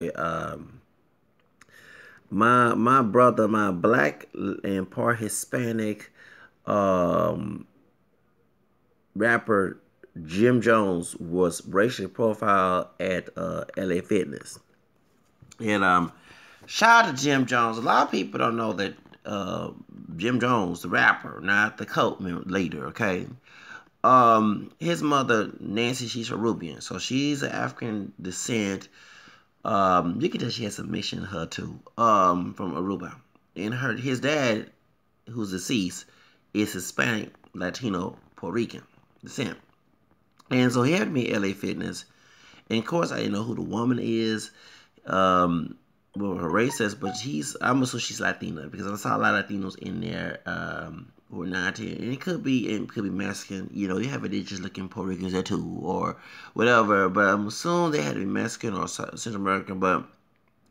Um, my brother, my black and part Hispanic um, rapper Jim Jones was racially profiled at LA Fitness. And shout out to Jim Jones. A lot of people don't know that uh, Jim Jones, the rapper, not the cult leader, okay? His mother, Nancy, she's Peruvian, so she's of African descent. You can tell she has some mixture in her too. From Aruba, and his dad, who's deceased, is Hispanic, Latino, Puerto Rican descent. And so he had me at LA Fitness, and of course I didn't know who the woman is. Um, well, her race is, but I'm assuming she's Latina because I saw a lot of Latinos in there. Who are 19, and it could be Mexican. You know, you have indigenous looking Puerto Ricans there too, or whatever. But I'm assuming they had to be Mexican or Central American. But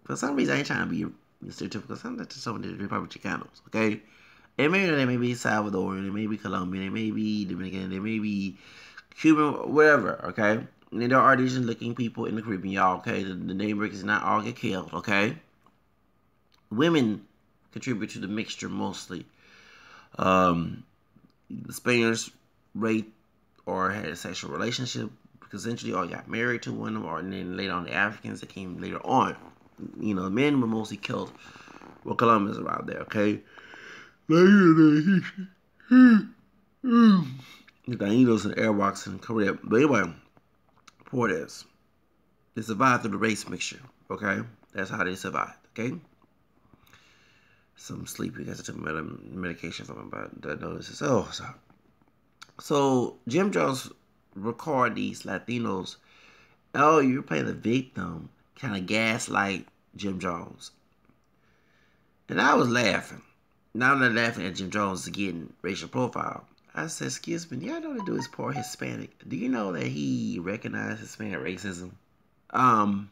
for some reason, I ain't trying to be stereotypical. Some of the Republic Chicanos, okay? And maybe they may be Salvadoran, they may be Colombian, they may be Dominican, they may be Cuban, whatever, okay? And there are indigenous looking people in the Caribbean, y'all, okay? The neighbors not all get killed, okay? Women contribute to the mixture mostly. Um, the Spaniards raped or had a sexual relationship consensually or got married to one, or and then later on the Africans that came later on. You know, men were mostly killed with Columbus around there, okay? The Daninos and Airwalks in Korea. But anyway, poor this. They survived through the race mixture, okay? That's how they survived, okay? Some sleepy because I took medication for me, but I noticed this. Oh, sorry. So Jim Jones record these Latinos. Oh, you're playing the victim, kind of gaslight Jim Jones, and I was laughing. Now I'm not laughing at Jim Jones getting racial profile. I said, "Excuse me, do y'all know what to do is poor Hispanic? Do you know that he recognized Hispanic racism?" Um,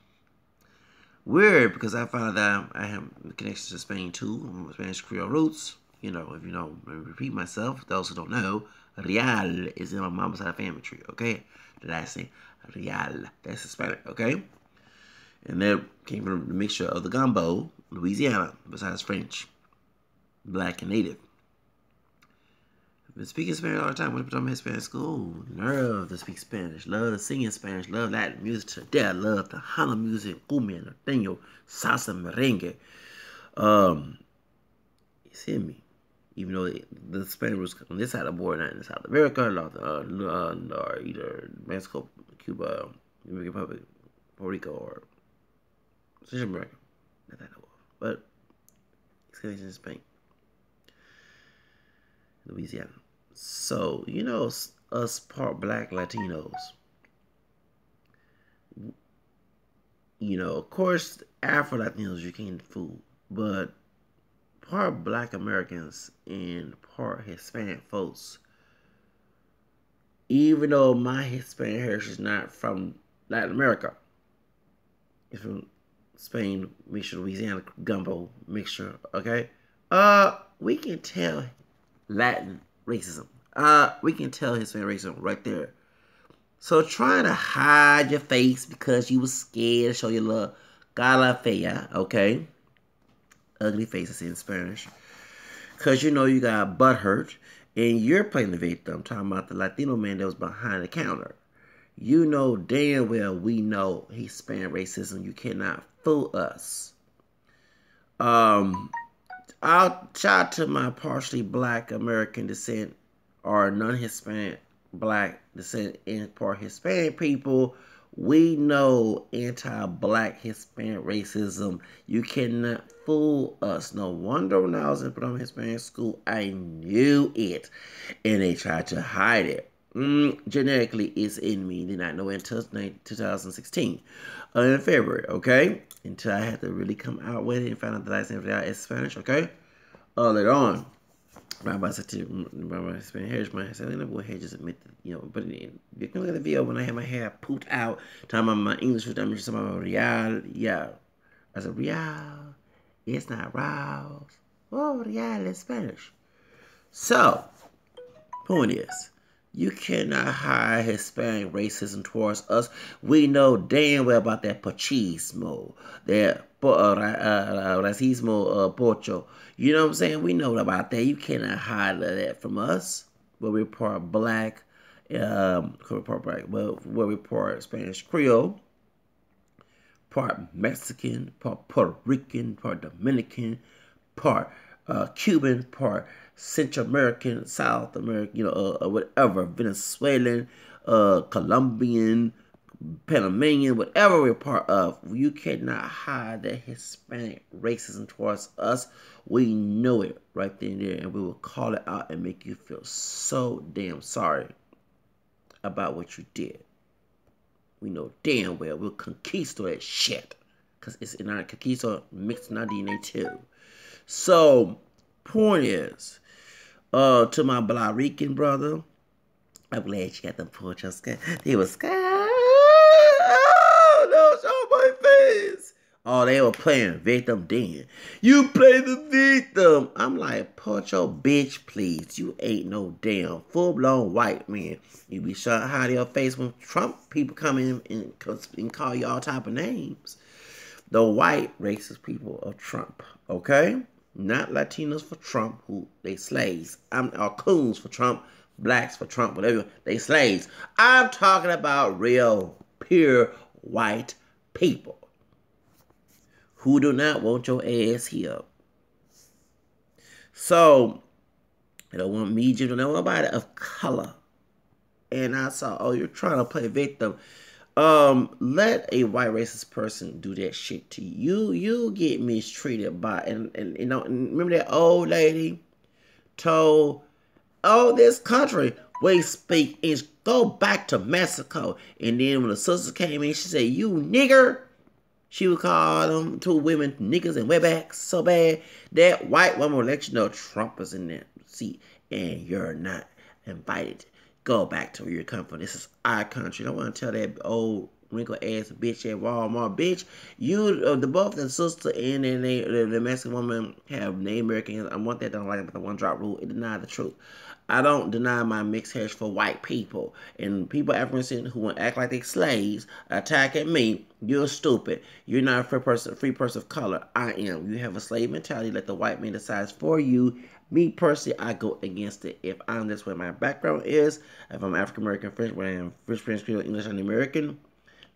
Weird because I found out I have connections to Spain too, Spanish Creole roots. You know, if you know, repeat myself, those who don't know, Real is in my mama's side family tree, okay? The last name, Real, that's Hispanic, okay? And that came from the mixture of the gumbo, Louisiana, besides French, black and native. I've been speaking Spanish all the time. Went to my Spanish school. Love to speak Spanish. Love to sing in Spanish. Love Latin music to death. Love the Hana music. Cumbia, norteño, salsa, merengue. You see me? Even though the Spanish was on this side of the border, not in South America, or either Mexico, Cuba, Dominican Republic, Puerto Rico, or Central America. Not that I know of. But it's in Spain, Louisiana. So, you know, us part black Latinos, you know, of course, Afro Latinos you can't fool, but part black Americans and part Hispanic folks, even though my Hispanic heritage is not from Latin America, it's from Spain, mixture, Louisiana, gumbo mixture, okay? We can tell Latin racism. We can tell Hispanic racism right there. So trying to hide your face because you was scared to show your little gala fea, okay? Ugly faces in Spanish. Because you know you got butt hurt and you're playing the victim. I'm talking about the Latino man that was behind the counter. You know damn well we know Hispanic racism. You cannot fool us. I'll shout out to my partially black American descent or non-Hispanic black descent and part Hispanic people. We know anti-black Hispanic racism. You cannot fool us. No wonder when I was in Paloma Hispanic school, I knew it. And they tried to hide it. Genetically, it's in me. Did not know it until 2016 in February, okay? Until I had to really come out with it and find out that I said is Spanish, okay? Later on, my Spanish heritage, my hair just admit that, you know, but you can look at the video when I had my hair pooped out, talking about my English, I'm just talking about real, yeah. I said, real, it's not Rouse. Oh, real is Spanish. So, point is, You cannot hide Hispanic racism towards us. We know damn well about that machismo, that racismo, pocho. You know what I'm saying? We know about that. You cannot hide that from us. But we're part black, where we're part Spanish Creole, part Mexican, part Puerto Rican, part Dominican, part Cuban, part Central American, South American, whatever, Venezuelan, Colombian, Panamanian, whatever we're part of. You cannot hide that Hispanic racism towards us. We know it right then and there, and we will call it out and make you feel so damn sorry about what you did. We know damn well we'll conquista that shit, because it's in our conquista mixed in our DNA too. So, point is, to my BlaRican brother, I'm glad you got them Pochos. They was oh, no, show my face. Oh, they were playing victim then. You play the victim. I'm like, Pocho, bitch, please. You ain't no damn full-blown white man. You be shot high to your face when Trump people come in and call you all type of names. The white racist people of Trump, okay? Not Latinos for Trump, who they slaves. Or COONS for Trump, blacks for Trump, whatever. They slaves. I'm talking about real, pure white people who do not want your ass here. So, they don't want me, Jim, they don't want nobody of color. And I saw, oh, you're trying to play victim. Let a white racist person do that shit to you. You get mistreated by, and remember that old lady told, oh, this country, we speak English, go back to Mexico. And then when the sister came in, she said, you nigger. She would call them two women niggas and wetbacks so bad that white woman will let you know Trump is in that seat and you're not invited. Go back to where you come from. This is our country. I don't want to tell that old wrinkled ass bitch at Walmart, bitch. You, both the sister and the Mexican woman have Native American. I want that don't like it, but the one drop rule. It denies the truth. I don't deny my mixed heritage for white people. And people African who want to act like they slaves, attacking me, you're stupid. You're not a free person of color. I am. You have a slave mentality. Let the white man decide for you. Me personally, I go against it. If I'm this way my background is, if I'm African American, French, when I'm French, Creole, English, and American,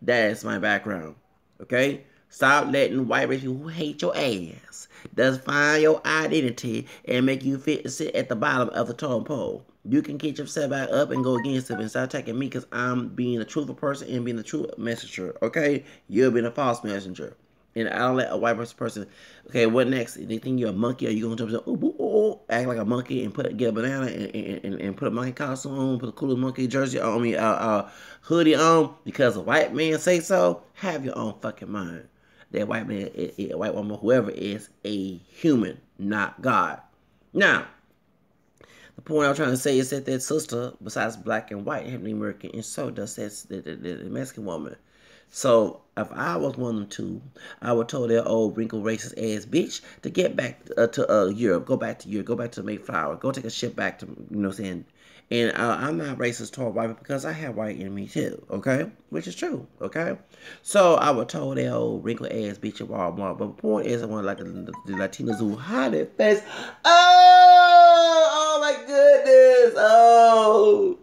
that's my background. Okay? Stop letting white race people who hate your ass just find your identity and make you fit to sit at the bottom of the totem pole. You can get yourself back up and go against them and start attacking me because I'm being a truthful person and being a true messenger. Okay? You're being a false messenger. And I don't let a white person, okay, what next? They think you're a monkey, or you going to act like a monkey and get a banana and put a monkey costume on, put a cool monkey jersey on, hoodie on because a white man say so? Have your own fucking mind. That white man, a white woman, whoever is a human, not God. Now, the point I was trying to say is that sister, besides black and white, have the American, and so does the Mexican woman. So, if I was one of them two, I would tell that old wrinkled racist ass bitch to get back to Europe, go back to Europe, go back to Mayflower, go take a ship back to, you know what I'm saying? And I'm not racist toward white people because I have white in me too, okay? Which is true, okay? So, I would tell that old wrinkled ass bitch at Walmart. But the point is, I want like the Latinos who hide their face. Oh my goodness, oh.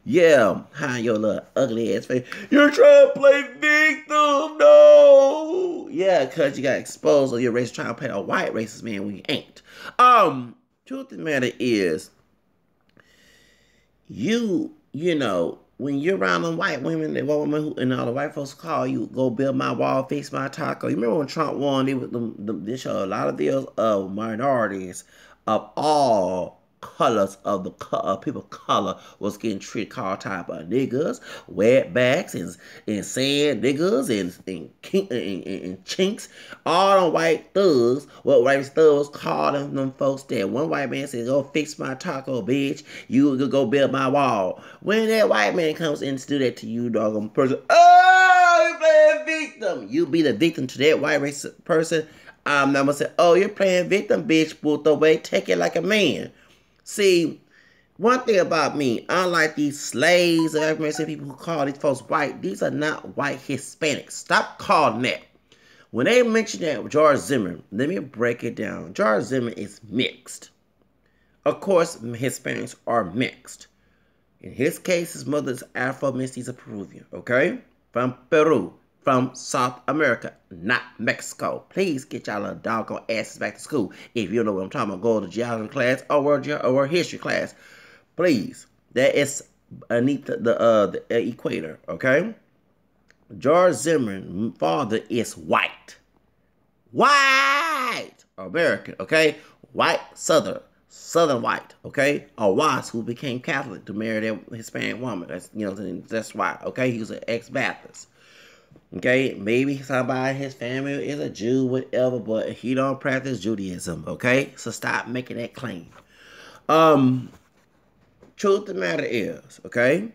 Yeah, hide your little ugly ass face. You're trying to play victim, no. Yeah, because you got exposed or you're racist trying to play a white racist man when you ain't. Truth of the matter is, you know, when you're around them white women, the white women and all the white folks call you, go build my wall, fix my taco. You remember when Trump won, they showed a lot of videos of minorities of all colors of the people of color was getting treated called type of niggas, wetbacks, and sand niggas, and chinks, all them white thugs. What white thugs called them folks that one white man says, go fix my taco, bitch. You go build my wall. When that white man comes in to do that to you, doggone person, oh, you playing victim. You be the victim to that white race person. I'm not gonna say, oh, you're playing victim, bitch. Put away, take it like a man. See, One thing about me, unlike these slaves or African people who call these folks white, these are not white Hispanics. Stop calling that. When they mention that George Zimmerman, let me break it down. George Zimmerman is mixed. Of course, Hispanics are mixed. In his case, his mother is Afro-Mestiza Peruvian, okay? From Peru, from South America, not Mexico. Please get y'all little doggone asses back to school. If you know what I'm talking about, go to geography class or world history class. Please. That is beneath the equator, okay? George Zimmerman's father is white. White! American, okay? White Southern white, okay? A wasp who became Catholic to marry their Hispanic woman. That's why, okay? He was an ex-Baptist. Okay? Maybe somebody in his family is a Jew, whatever, but he don't practice Judaism, okay? So stop making that claim. Truth of the matter is, okay?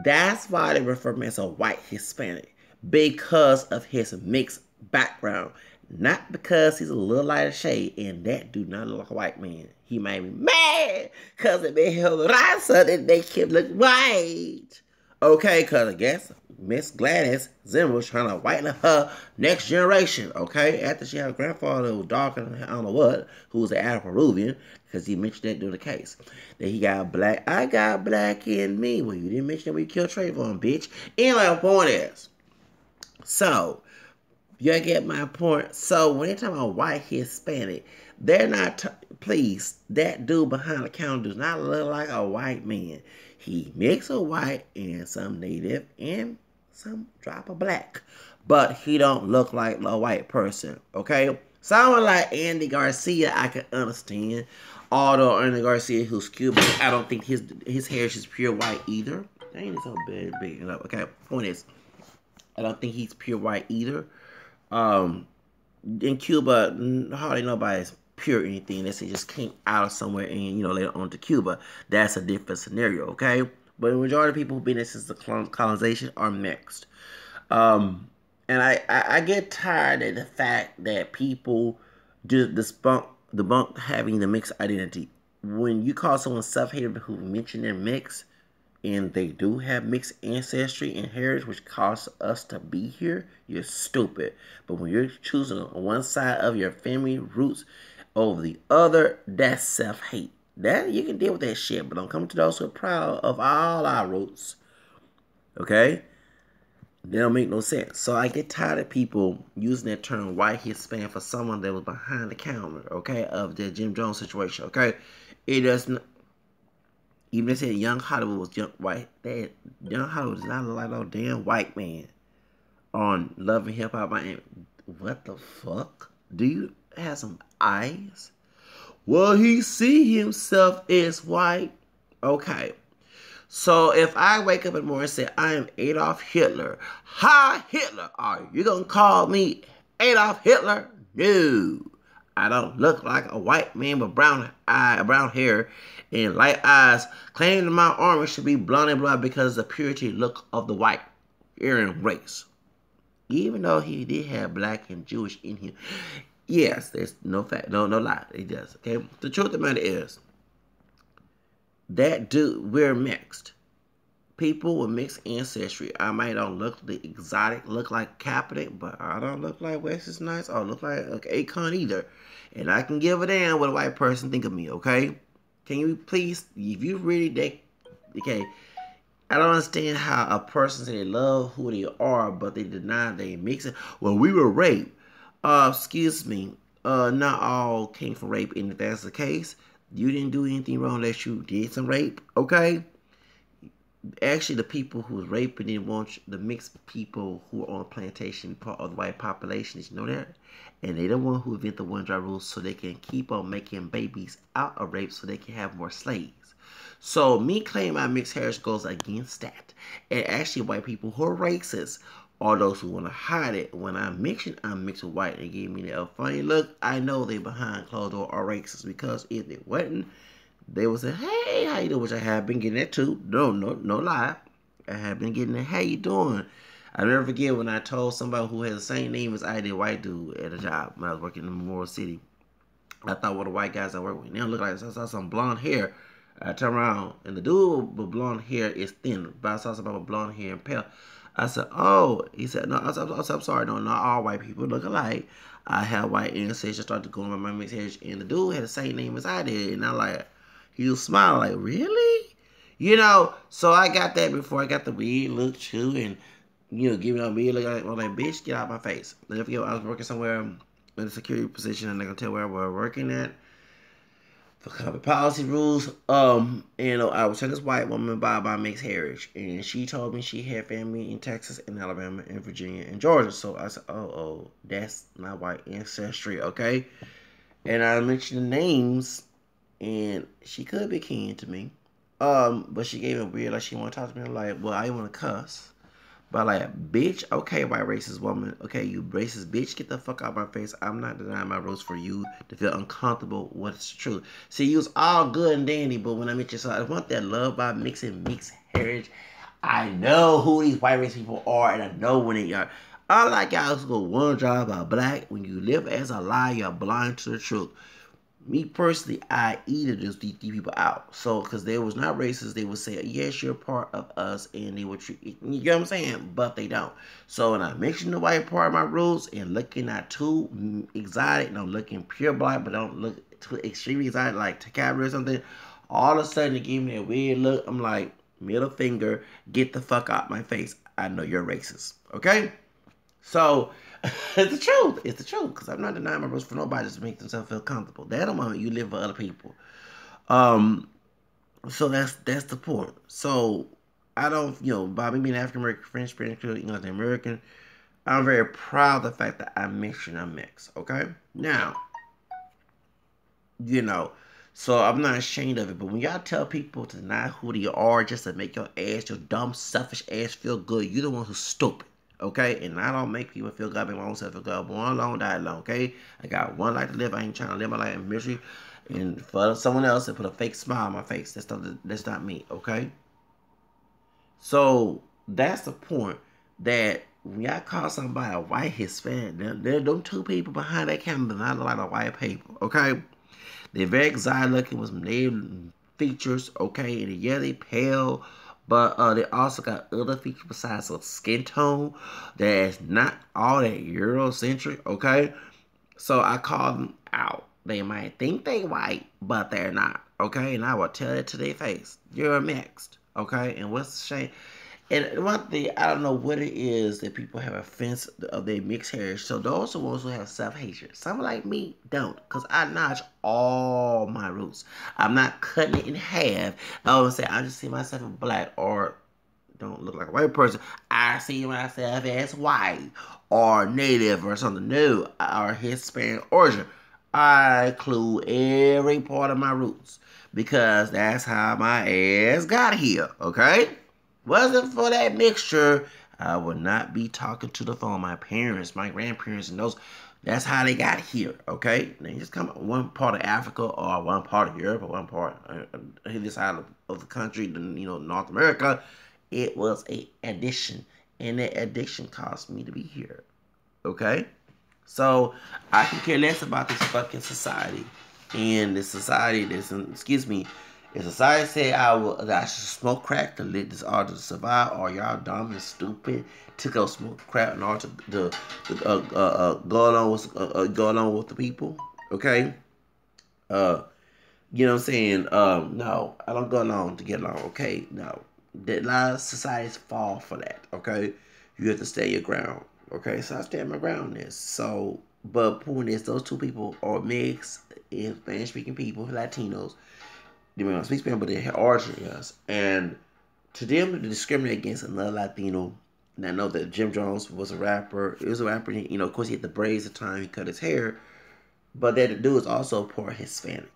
That's why they refer to him as a white Hispanic. Because of his mixed background. Not because he's a little lighter shade. And that do not look like a white man. He made me mad. Because it made him right so that they can look white. Okay, because I guess Miss Gladys Zimmer was trying to whiten up her next generation. Okay, after she had a grandfather who was dark and I don't know what, who was an Afro-Peruvian, because he mentioned that during the case. That he got black. I got black in me. Well, you didn't mention that we killed Trayvon, bitch. Anyway, my point is. So, you get my point. So, when they're talking about white Hispanic, they're not, please, that dude behind the counter does not look like a white man. He mixed with white and some native and some drop of black. But he don't look like a white person, okay? Someone like Andy Garcia, I can understand. Although Andy Garcia, who's Cuban, I don't think his heritage is pure white either. Dang, it's so big enough. Okay, point is, I don't think he's pure white either. In Cuba, hardly nobody's pure anything. They say just came out of somewhere and, later on to Cuba. That's a different scenario, okay? But the majority of people who've been there since the colonization are mixed. And I get tired of the fact that people just debunk having the mixed identity. When you call someone self-hated who mention their mix, and they do have mixed ancestry and heritage, which caused us to be here, you're stupid. But when you're choosing one side of your family roots over the other, that's self-hate. That you can deal with that shit, but don't come to those who are proud of all our roots. Okay? They don't make no sense. So I get tired of people using that term white Hispanic for someone that was behind the counter, okay, of the Jim Jones situation, okay? It doesn't. Even they said Young Hollywood was white. Young Hollywood does not look like no damn white man on Love and Hip Hop Miami. What the fuck? Do you have some eyes? Well, he see himself as white. Okay. So if I wake up in the morning and say, I am Adolf Hitler. Hi, Hitler. Are you going to call me Adolf Hitler? No. I don't look like a white man with brown hair and light eyes. Claiming that my armor should be blonde and blonde because of the purity look of the white Aryan race. Even though he did have black and Jewish in him. Yes, there's no fact, no lie. He does. Okay. The truth of the matter is that dude, we're mixed. People with mixed ancestry. I might don't look the exotic, look like Kaepernick, but I don't look like Wesley Snipes or look like Akon either. And I can give a damn what a white person think of me, okay? Can you please, if you really, okay, I don't understand how a person say they love who they are, but they deny they mix it. Well, we were raped. Excuse me. Not all came from rape, and if that's the case, you didn't do anything wrong unless you did some rape, okay? Actually, the people who was raping didn't want the mixed people who were on the plantation part of the white population. Did you know that? And they the one who invent the one-drop rules so they can keep on making babies out of rape so they can have more slaves. So me claiming my mixed heritage goes against that. And actually, white people who are racist are those who want to hide it. When I mention I'm mixed with white, they give me that funny look. I know they behind closed door are racist because if they wasn't, they would say, hey, how you doing? Which I have been getting that too. No lie. I have been getting that, how you doing? I never forget when I told somebody who had the same name as I did, white dude, at a job when I was working in Memorial City. I thought one of the white guys I work with, now look like I saw some blonde hair. I turn around, and the dude with blonde hair is thin. But I saw somebody with blonde hair and pale. I said, oh. He said, no, I'm sorry, no, not all white people look alike. I have white ancestors, started going with my mixed heritage, and the dude had the same name as I did. And I'm like, he was smiling like, really? You know, so I got that before I got the weird look too, and give me a weird look. I'm like, bitch, get out of my face. And if I was working somewhere in a security position, and they're gonna tell where we're working at for company policy rules. I was telling this white woman about my mixed heritage, and she told me she had family in Texas and Alabama and Virginia and Georgia. So I said, oh, that's my white ancestry, okay? And I mentioned the names, and she could be kin to me. But she gave it weird, like she want to talk to me. I'm like, well, I want to cuss. But like, bitch, okay, white racist woman. Okay, you racist bitch, get the fuck out of my face. I'm not denying my roots for you to feel uncomfortable with what's true. See, you was all good and dandy, but when I met you, so I want that love by mixing mixed heritage. I know who these white racist people are, and I know when they are. Unlike y'all who go one job about black, when you live as a lie, you're blind to the truth. Me personally, I either just these people out. So, because they was not racist, they would say, yes, you're part of us, and they would treat you know what I'm saying? But they don't. So, when I mention the white part of my roots and looking not too exotic, no looking pure black, but don't look too extremely exotic, like Takabra or something, all of a sudden it gave me that weird look. I'm like, middle finger, get the fuck out my face. I know you're racist. Okay? So, it's the truth. It's the truth. Because I'm not denying my roots for nobody just to make themselves feel comfortable. That moment you live for other people. So that's the point. So I don't, by me being African American, French, Spanish, English, American, I'm very proud of the fact that I mentioned I'm mixed. Okay? Now, so I'm not ashamed of it. But when y'all tell people to deny who they are just to make your dumb, selfish ass feel good, you're the one who's stupid. Okay, and I don't make people feel good. I make my own self feel good. Born alone, die alone. Okay, I got one life to live. I ain't trying to live my life in misery and for someone else and put a fake smile on my face. That's not me. Okay, so that's the point. That when y'all call somebody a white Hispanic, they're them two people behind that camera, not like a white people. Okay, they're very exotic looking with some native features. Okay, and yeah, they pale. But they also got other features besides a skin tone that's not all that Eurocentric, okay? So I call them out. They might think they white, but they're not, okay? And I will tell it to their face. You're mixed, okay? And what's the shame? And one thing, I don't know what it is that people have offense of their mixed heritage. So those are the ones who have self-hatred. Someone like me don't, because I acknowledge all my roots. I'm not cutting it in half. I would say I just see myself as black or don't look like a white person. I see myself as white or native or something new or Hispanic origin. I include every part of my roots because that's how my ass got here, okay? Wasn't for that mixture, I would not be talking to the phone. My parents, my grandparents, and that's how they got here, okay? They just come one part of Africa or one part of Europe or one part this side of the country, North America. It was a addition, and that addiction caused me to be here, okay? So I can care less about this fucking society, and this society if society said that I should smoke crack to live this order to survive, or y'all dumb and stupid to go smoke crack in order to go along with the people, okay? You know what I'm saying? No, I don't go along to get along, okay? No, a lot of societies fall for that, okay? You have to stay your ground, okay? So I stand my ground on this. So, but point is, those two people are mixed, Spanish-speaking people, Latinos. They may not speak Spanish, but their origin is. And to them to discriminate against another Latino, and I know that Jim Jones was a rapper. He was a rapper, of course he had the braids at the time he cut his hair. But that dude is also part Hispanic.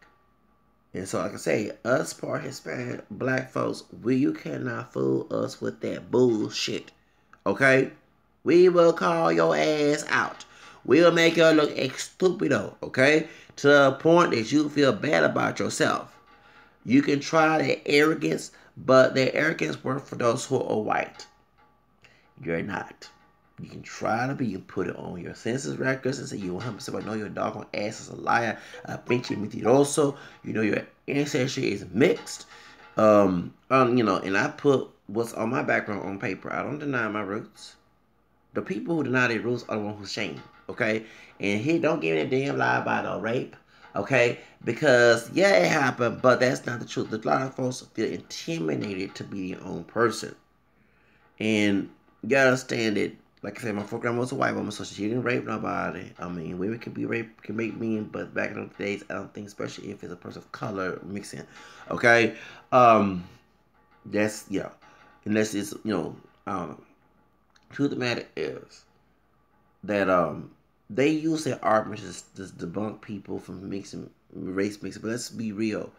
And so like I say, us part Hispanic, black folks, you cannot fool us with that bullshit. Okay? We will call your ass out. We'll make you look stupido, okay? To the point that you feel bad about yourself. You can try their arrogance, but their arrogance works for those who are white. You're not. You can try to be, you can put it on your census records and say you 100% know your doggone ass is a liar. Pinche mentiroso. You know your ancestry is mixed. You know, and I put what's on my background on paper. I don't deny my roots. The people who deny their roots are the ones who shame. Okay, and he don't give me a damn lie about a rape. Okay, because yeah, it happened, but that's not the truth. A lot of folks feel intimidated to be their own person, and you gotta understand it. Like I said, my grandma was a white woman, so she didn't rape nobody. I mean, women can be raped, can make men, but back in the days, I don't think, especially if it's a person of color mixing. Okay, that's yeah. Unless it's truth of the matter is that they use their arguments to debunk people from mixing race mixing. But let's be real.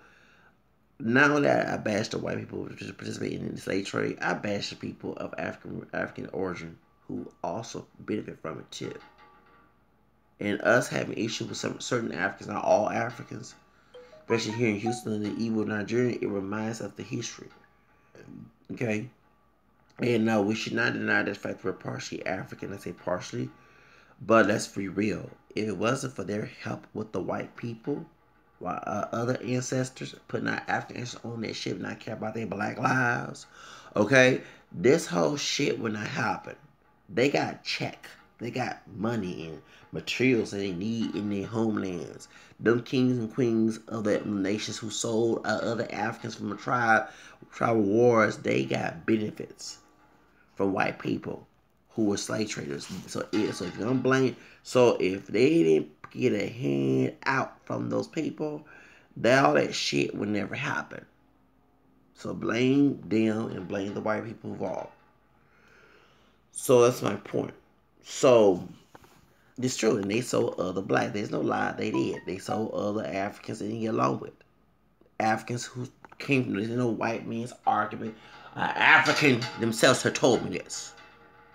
Now that I bash the white people who participate in the slave trade, I bash the people of African origin who also benefit from it too. And us having issues with some certain Africans, not all Africans, especially here in Houston and the evil Nigerian, it reminds us of the history. Okay? And no, we should not deny the fact we're partially African. I say partially, but let's be real. If it wasn't for their help with the white people, while other ancestors putting our African ancestors on that shit, not care about their black lives, okay, this whole shit would not happen. They got check. They got money and materials that they need in their homelands. Them kings and queens of the nations who sold other Africans from a tribal wars, they got benefits from white people who were slave traders. So if you don't blame, so if they didn't get a hand out from those people, all that shit would never happen. So blame them and blame the white people involved. So that's my point. So it's true, and they sold other blacks. There's no lie, they did. They sold other Africans they didn't get along with. Africans who came from this, no white man's argument. African themselves had told me this.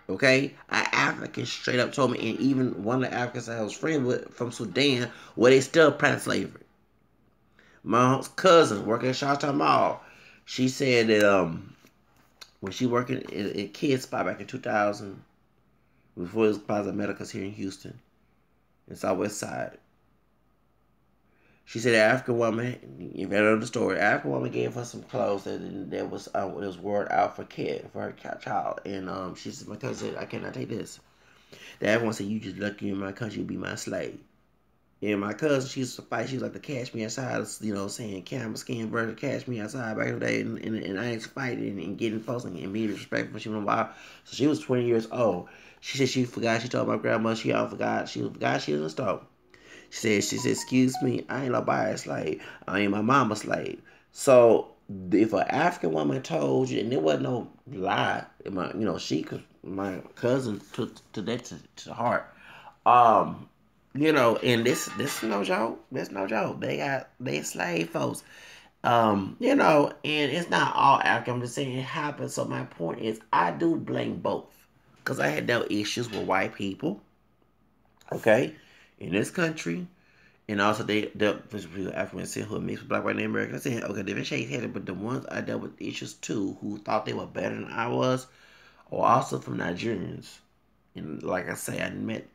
Okay, an African straight up told me, and even one of the Africans I was friends with from Sudan, where they still practice slavery. My cousin working at Charlottetown Mall, she said that when she working at Kids Spot back in 2000, before it was Plaza Medicals here in Houston, in Southwest Side, she said an African woman, you better know the story, African woman gave her some clothes that was word out for her child. And she said, my cousin said, I cannot take this. The African woman said, you just lucky in my country, you be my slave. And my cousin, she used to fight, she was like the Cash Me Outside, saying camera skin version Cash Me Outside back in the day. And I used to fight and getting folks and being respectful. She went wild. So she was 20 years old. She said she forgot, she told my grandma she all forgot, she was a star. She said, excuse me, I ain't nobody's slave. I ain't my mama's slave. So if an African woman told you, and there wasn't no lie, my cousin took that to heart. And this is no joke. That's no joke. They slave folks. And it's not all African. I'm just saying it happens. So my point is, I do blame both, because I had dealt issues with white people. Okay, in this country, and also they dealt with Africans who mixed with black, white, and American. I said, okay, different shades had it, but the ones I dealt with issues too, who thought they were better than I was, or also from Nigerians. And like I say, I met,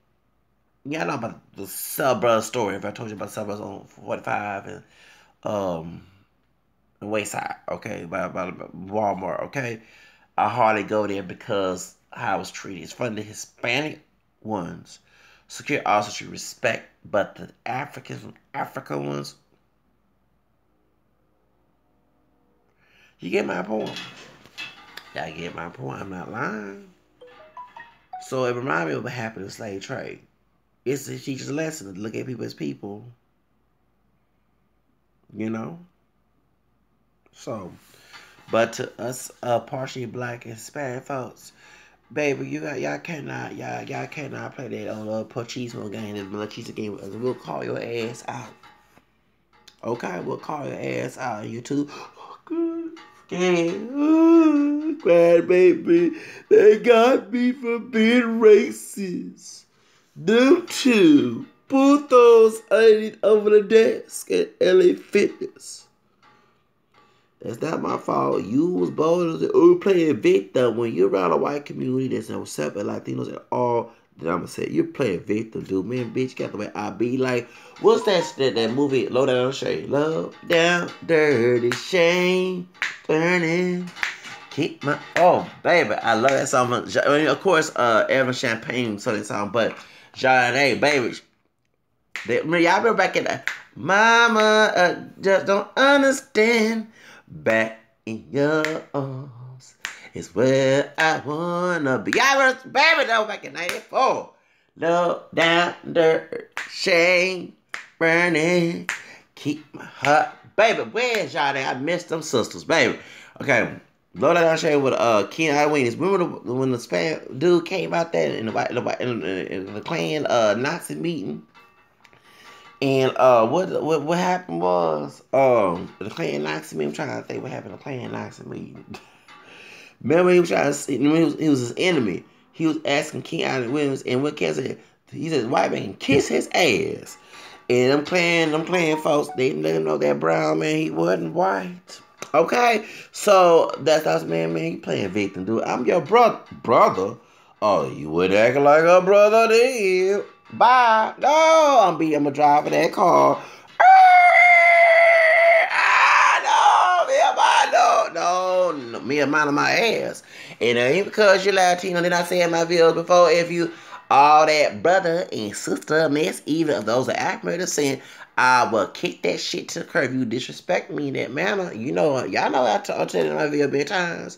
I know about the Sub Brothers story. If I told you about Sub Brothers on 45 and Wayside, okay, by Walmart, okay, I hardly go there because how I was treated. It's funny, the Hispanic ones secure also should respect, but the Africans from Africa ones, you get my point. I get my point. I'm not lying. So it reminds me of what happened in the slave trade. It's a teacher's lesson to look at people as people. So, but to us, partially black and Hispanic folks, baby, y'all cannot play that on Pochos game, the Machisa game. We'll call your ass out. Okay, we'll call your ass out. You too. Good. Glad, baby. They got me for being racist. Them two. Pochos over the desk at LA Fitness. That's not my fault. You was bold as playing victim when you're around a white community that's separate Latinos at all. Then I'm gonna say you're playing victim, dude. Man, bitch, got the way I be like. What's that movie? Low Down Shame. Low Down Dirty Shame. Burning. Keep my baby. I love that song. I mean, of course, Evan Champagne sung that song, but Johnny, baby. Y'all remember back in the Mama just don't understand. Back in your arms is where I wanna be. I was baby though back in '94. Low down dirt, shame, burning. Keep my heart, baby. Where's y'all there? I missed them sisters, baby. Okay, low down shame with Ken Iweenies. Remember when the Spanish dude came out there in the Klan Nazi meeting? And what happened was the Klan Nazi meeting. I'm trying to think what happened at the Klan Nazi meeting. Remember he was trying to see, he was his enemy. He was asking Ken Williams, and what Ken said, he said white man can kiss his ass. And I'm playing folks, they didn't let him know that brown man he wasn't white. Okay, so that's man, you playing victim, dude. I'm your brother. Oh, you would act like a brother did. Bye. No, I'm gonna drive that car. No, me a mind of my ass. And it ain't because you're Latino. Did I say in my videos before? If you all that brother and sister mess, either of those are accurate to sin, I will kick that shit to the curb. You disrespect me in that manner. You know, y'all know I tell you in my video many times.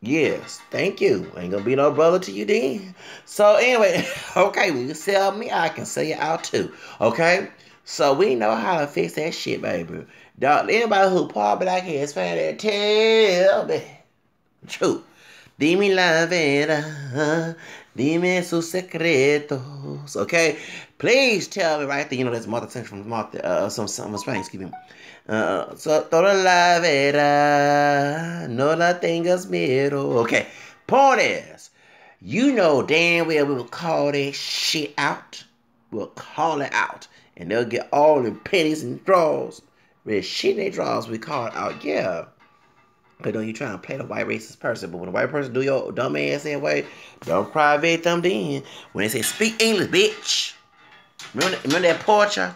Yes, thank you. Ain't gonna be no brother to you then. So anyway, okay, when you sell me, I can sell you out too. Okay? So we know how to fix that shit, baby. Dog, anybody who part black hair is fan that tell me. True. Dime la verdad. Dime sus secretos. Okay? Please tell me right there. You know that's mother section from some Spanish, excuse me. So toda la verdad, no la tengas miedo. Okay, point is, you know damn well we will call that shit out. We'll call it out, and they'll get all the pennies and draws. With shit in their draws, we call it out. Yeah, but don't you try and play the white racist person. But when the white person do your dumb ass that way, don't cry victim then. When they say speak English, bitch. Remember that Pochos?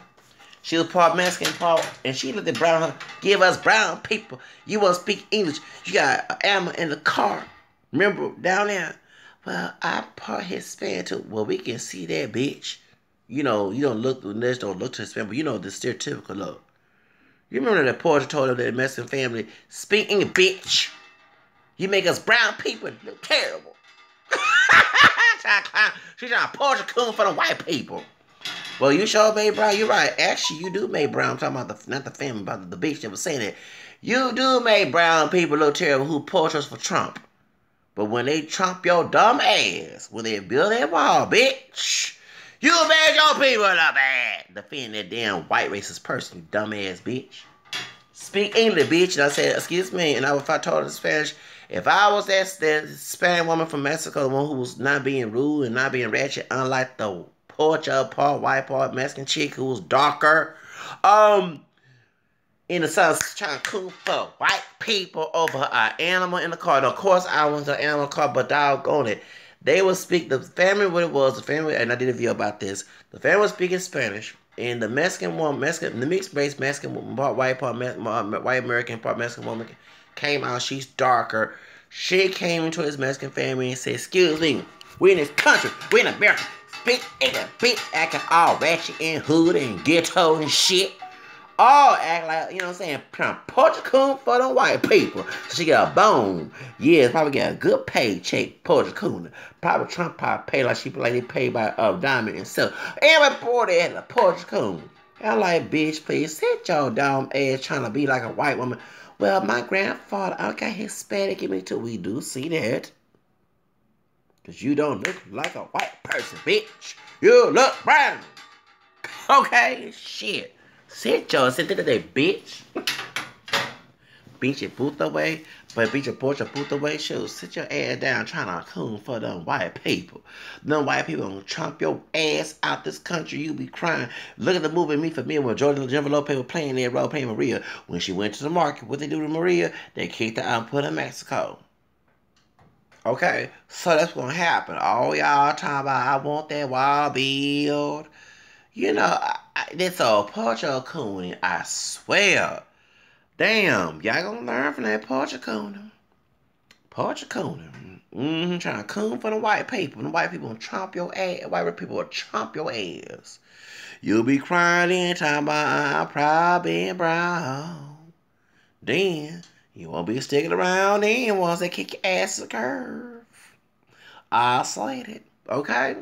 She was part Mexican, part, and she looked at brown. Give us brown people. You want to speak English? You got ammo in the car. Remember down there? Well, I part Hispanic too. Well, we can see that, bitch. You know, you don't look to Hispanic, but you know the stereotypical look. You remember that Pochos told her that the Mexican family speak English, bitch. You make us brown people look terrible. She's trying to Pochos COONS for the white people. Well, you sure made brown. You're right. Actually, you do make brown. I'm talking about not the family, about the bitch that was saying that. You do make brown people look terrible who Pochos for Trump. But when they Trump your dumb ass, when they build that wall, bitch, you made your people look bad. Defend that damn white racist person, you dumb ass bitch. Speak English, bitch. And I said, excuse me. And if I told her in Spanish, if I was that Spanish woman from Mexico, the one who was not being rude and not being ratchet, unlike the Pochos, part white, part Mexican chick who was darker, in the sun trying to cook for white people over an animal in the car. And of course, I was an animal car, but doggone it. They would speak, the family, what it was, the family, and I did a video about this. The family was speaking Spanish, and the Mexican woman, the mixed race Mexican woman, part white, part white American, part Mexican woman came out. She's darker. She came into his Mexican family and said, excuse me, we're in this country, we're in America. Bitch, ain't a bitch acting all ratchet and hood and ghetto and shit. All act like, you know what I'm saying, Pochos COONS for the white people. So she got a bone. Yeah, probably got a good paycheck, Pochos COONS. Probably Trump pay like they pay by Diamond and Silver. Every boy they had a Pochos COONS. I'm like, bitch, please sit your dumb ass trying to be like a white woman. Well, my grandfather, I got Hispanic in me too. We do see that. Because you don't look like a white person, bitch. You look brown. Okay? Shit. Sit there, bitch. Bitch, puta way. But beat your porch or put away shoes. Sit your ass down trying to coon for them white people. Them white people gonna chomp your ass out this country. You be crying. Look at the movie Me for Me when Jennifer Lopez was playing that role playing Maria. When she went to the market, what they do to Maria? They kicked her out and put her in Mexico. Okay, so that's gonna happen. All y'all talking about I want that wild build. You know, this old Pocho cooning, I swear. Damn, y'all gonna learn from that Pocho cooning. Pocho cooning. Trying to coon for the white people. The white people will chomp your ass. White people will chomp your ass. You'll be crying in time about I'm proud being brown. Then you won't be sticking around then once they kick your ass to the curve. Isolated. Okay?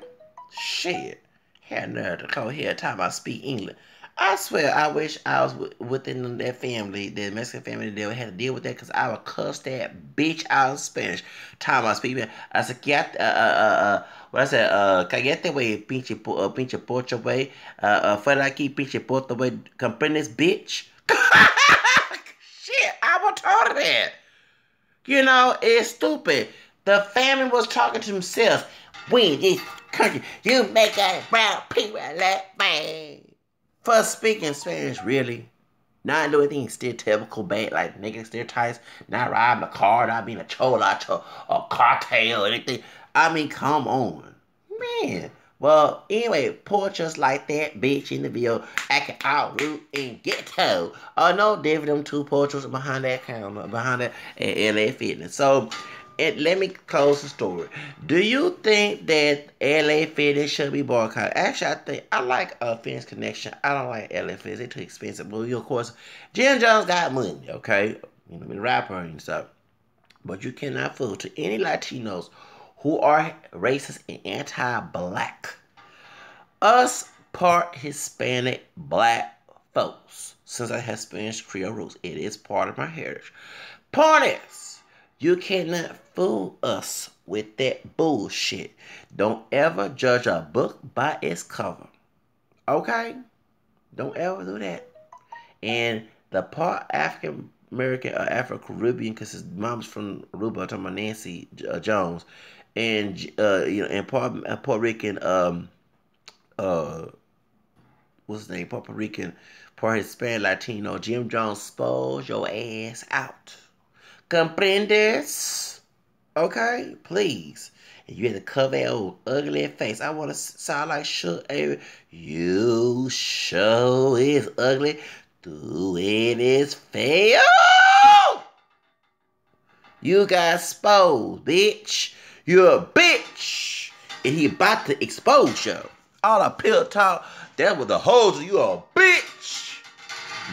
Shit. Had nerve to come here time I speak English. I swear, I wish I was within that family, the Mexican family, that had to deal with that, because I would cuss that bitch out in Spanish. Time I speak, I said, what I said, cállate, wey, pinche pocho, wey, fuera aquí, pinche porto, wey, comprendes, bitch? Shit, I was told her that. You know, it's stupid. The family was talking to themselves. We in this country, you make us brown people like me. For speaking Spanish, really. Not doing anything stereotypical bad, like negative stereotypes. Not riding a car, not being a chola or cartel or anything. I mean, come on. Man. Well, anyway, Pochos like that bitch in the video acting out rude and ghetto. Oh, no, David, them two Pochos behind that counter, behind that at LA Fitness. So, let me close the story. Do you think that LA Fitness should be boycotted? Actually, I like Fitness Connection. I don't like LA Fitness. They're too expensive. But of course, Jim Jones got money, okay? You know, the rapper and stuff. But you cannot fool to any Latinos who are racist and anti-black. Us part Hispanic black folks, since I have Spanish Creole roots, it is part of my heritage. Point is, you cannot fool us with that bullshit. Don't ever judge a book by its cover. Okay? Don't ever do that. And the part African American or Afro-Caribbean, because his mom's from Aruba, I'm talking about Nancy Jones, and and Puerto Rican, what's his name? Puerto Rican, part Hispanic Latino, Jim Jones, spoils your ass out. Comprendes? Okay? Please. And you had to cover that old ugly face. I want to sound like Shook. You show is ugly. Doing is fail. You got exposed, bitch. You're a bitch. And he about to expose you. All the pill talk, that was the hoes. You a bitch.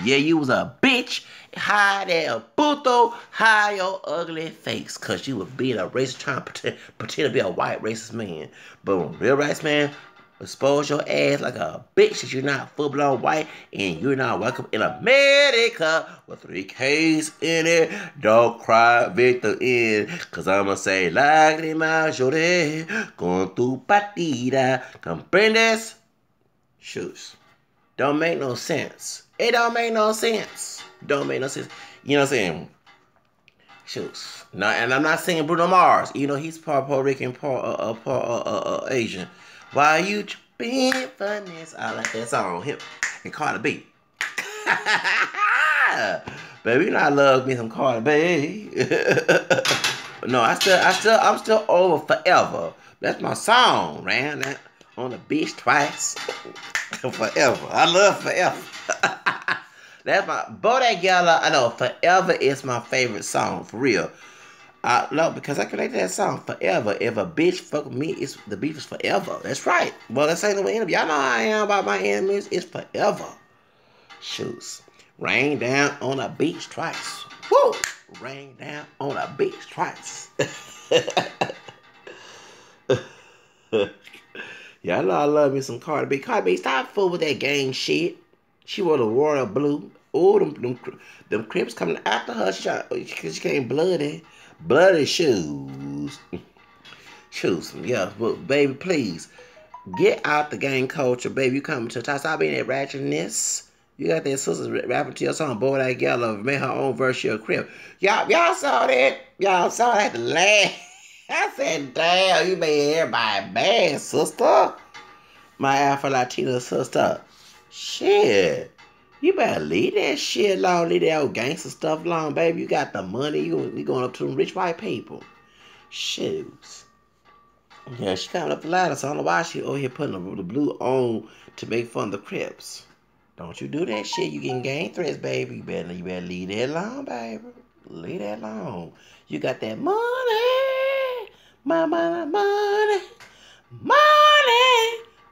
Yeah, you was a bitch. Hide that puto, hide your ugly face, cause you was being a racist trying to pretend to be a white racist man. But when a real racist man expose your ass like a bitch that you're not full blown white and you're not welcome in America with 3 K's in it. Don't cry, Victor in, cause I'ma say lágrimas lloré con tu partida. Comprendes? Shoes. Don't make no sense. It don't make no sense. Don't make no sense. You know what I'm saying? Shoots. No, and I'm not saying Bruno Mars. You know, he's part Puerto Rican, part Asian. Why you being funny? I like that song. Him and Cardi B. Baby, you know I love me some Cardi B. No, I'm still over forever. That's my song, man. That, on the beach twice. Forever. I love forever. That's my Bodak Yellow. I know forever is my favorite song for real. No, because I connected that song forever. If a bitch fuck with me, the beef is forever. That's right. Well, that's ain't no enemy. Y'all know how I am about my enemies. It's forever. Shoots. Rain down on a beach twice. Woo! Rain down on a beach twice. Y'all know I love me some Cardi B. Cardi B, stop fooling with that gang shit. She wore the royal blue. Oh, them Crips coming after her. She came bloody. Bloody shoes. Shoes. Yeah, but baby, please. Get out the gang culture, baby. You coming to the top. Stop being that ratchetness. You got that sister rapping to your song, Boy That Yellow, made her own version of Crip. Y'all saw that? Y'all saw that? The laugh. I said, damn, you made everybody mad, sister. My Afro-Latino sister. Shit. You better leave that shit alone. Leave that old gangster stuff alone, baby. You got the money. You going up to them rich white people. Shoes. Yeah, she coming up the ladder, so I don't know why she over here putting the blue on to make fun of the Crips. Don't you do that shit. You getting gang threats, baby. You better leave that alone, baby. Leave that alone. You got that money. Money.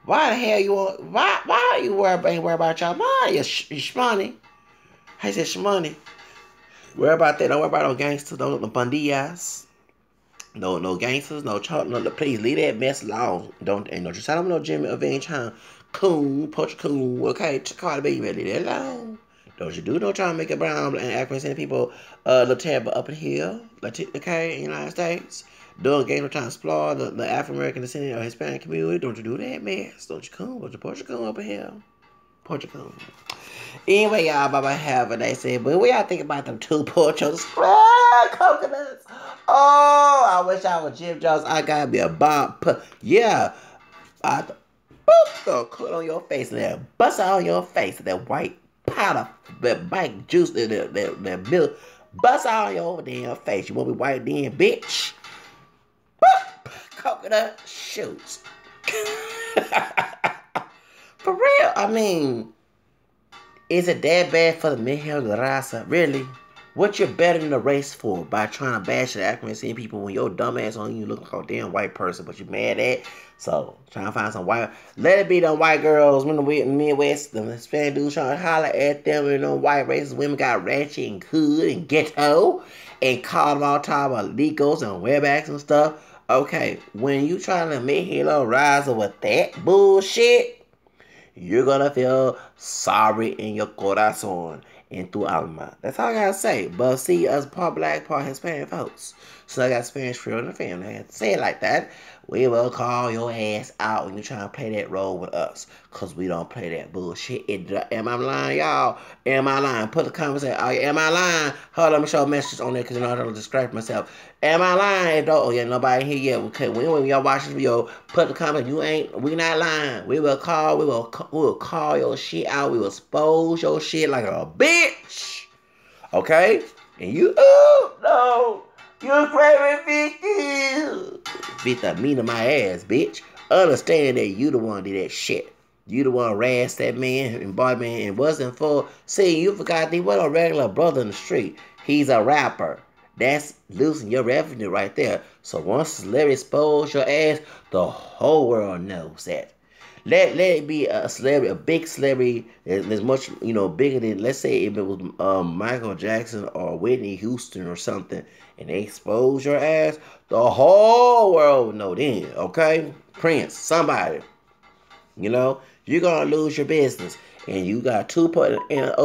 Why the hell you want? Why are you ain't worried about y'all money? You shmoney. I said shmoney. Worry about that. Don't worry about no gangsters. No pandillas. No gangsters. No. Please leave that mess alone. Ain't no just I don't know Jimmy Avenge Coon, Pochos, Coon. Okay, Cardi B, leave that alone. Don't you do no trying to make it brown and African people look terrible up in here. Okay, in the United States. Doing game of trying to explore the African American descendant or Hispanic community. Don't you do that mess. Don't you come. Don't you Portugal up in here. Portugal. Anyway, y'all, Baba have a nice day. But what y'all think about them 2 Pochos coconuts? Oh, I wish I was Jim Jones. I gotta be a bomb. Yeah. Boop, put on your face and then bust out on your face. That white powder, that white juice, that milk. Bust out on your damn face. You want to be white then, bitch? Coconut shoots. For real, I mean, is it that bad for the Mejel de Raza? Really? What you're bettering the race for by trying to bash the African people when your dumb ass on you look like a damn white person, but you mad at? So, trying to find some white. Let it be them white girls when the Midwest, the Hispanic dudes trying to holler at them, and them white racist women got ratchet and hood and ghetto and called them all time of legals and werebacks and stuff. Okay, when you trying to make Halo Rise with that bullshit, you're gonna feel sorry in your corazon and tu alma. That's all I gotta say. But see, us part black, part Hispanic folks, so I got Spanish for in the family. I have to say it like that. We will call your ass out when you trying to play that role with us, cause we don't play that bullshit. Am I lying, y'all? Am I lying? Put the comments in. Am I lying? Hold on, let me show a message on there, cause you know I don't distract myself. Am I lying? Oh yeah, nobody here yet. Okay, when y'all watch this video, put the comment. We not lying. We will call your shit out. We will expose your shit like a bitch. Okay? And you, no. You're craving vitamina my ass, bitch. Understand that you the one did that shit. You the one razzed that man and bought man and wasn't for. See, you forgot he wasn't a regular brother in the street. He's a rapper. That's losing your revenue right there. So once celebrity expose your ass, the whole world knows that. Let it be a celebrity, a big celebrity that's much, bigger than, let's say if it was Michael Jackson or Whitney Houston or something, and they expose your ass, the whole world would know then, okay? Prince, somebody, you're going to lose your business. And you got 2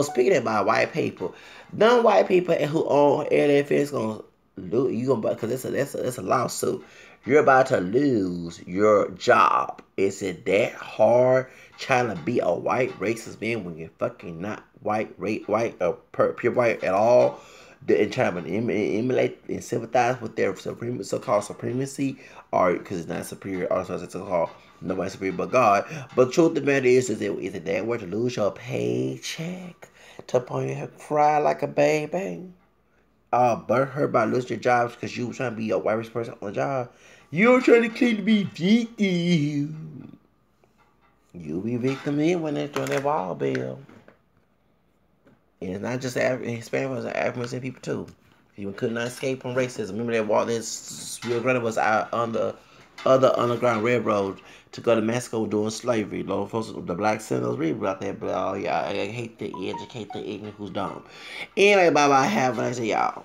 speaking about white people, them white people who own LFS going to lose, because that's a lawsuit. You're about to lose your job. Is it that hard trying to be a white racist man when you're fucking not white or pure white at all? And trying to emulate and sympathize with their so-called supremacy, or because it's not superior, or it's so-called nobody superior but God. But truth of the matter is it that worth to lose your paycheck to point your head, cry like a baby? Hurt by losing your jobs because you were trying to be a white racist person on the job. You're trying to claim to be victim. You'll be victim in when they're doing their wall bill. And it's not just Hispanic, it's African people too. You could not escape from racism. Remember that wall? This Rio Grande was out on the other underground railroad to go to Mexico doing slavery. The black settlers read about that, but I hate to educate the ignorant who's dumb. Anyway, bye bye. Have a nice day, y'all.